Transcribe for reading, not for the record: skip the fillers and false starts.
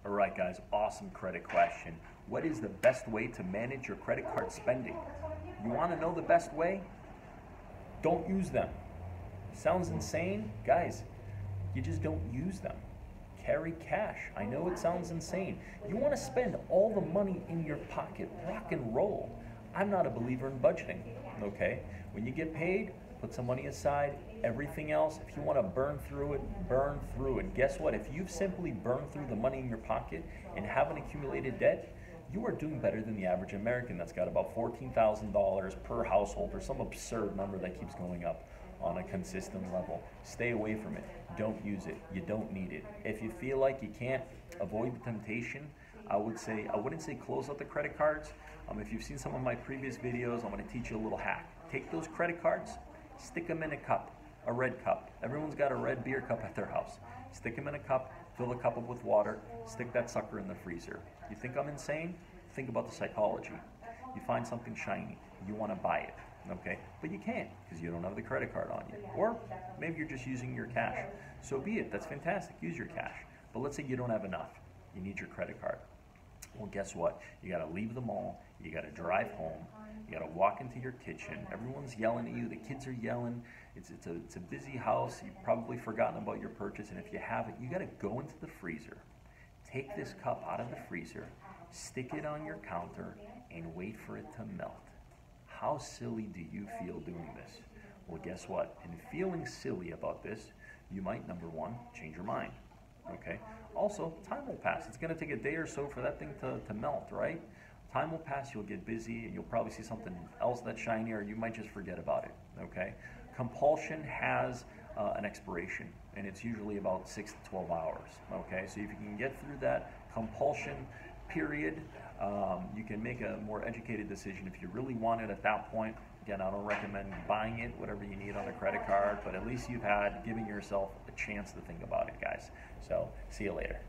All right, guys, awesome credit question. What is the best way to manage your credit card spending? You want to know the best way? Don't use them. Sounds insane? Guys, you just don't use them. Carry cash. I know it sounds insane. You want to spend all the money in your pocket, rock and roll. I'm not a believer in budgeting, okay? When you get paid, put some money aside. Everything else, if you want to burn through it, burn through it. Guess what? If you've simply burned through the money in your pocket and haven't accumulated debt, you are doing better than the average American that's got about $14,000 per household or some absurd number that keeps going up on a consistent level. Stay away from it. Don't use it. You don't need it. If you feel like you can't avoid the temptation, I wouldn't say close out the credit cards. If you've seen some of my previous videos, I'm going to teach you a little hack. Take those credit cards, stick them in a cup, a red cup. Everyone's got a red beer cup at their house. Stick them in a cup, fill the cup up with water, stick that sucker in the freezer. You think I'm insane? Think about the psychology. You find something shiny, you want to buy it, okay? But you can't because you don't have the credit card on you. Or maybe you're just using your cash. So be it, that's fantastic, use your cash. But let's say you don't have enough, you need your credit card. Well, guess what? You got to leave the mall, you got to drive home, you got to walk into your kitchen, everyone's yelling at you, the kids are yelling, it's a busy house, you've probably forgotten about your purchase, and if you haven't, you got to go into the freezer, take this cup out of the freezer, stick it on your counter, and wait for it to melt. How silly do you feel doing this? Well, guess what? In feeling silly about this, you might, number one, change your mind. Okay. Also, time will pass. It's going to take a day or so for that thing to melt, right? Time will pass, you'll get busy, and you'll probably see something else that's shiny, or you might just forget about it, okay? Compulsion has an expiration, and it's usually about 6 to 12 hours, okay? So if you can get through that compulsion period, you can make a more educated decision. If you really want it at that point, again, I don't recommend buying it, whatever you need on a credit card, but at least you've had giving yourself a chance to think about it, guys. So, see you later.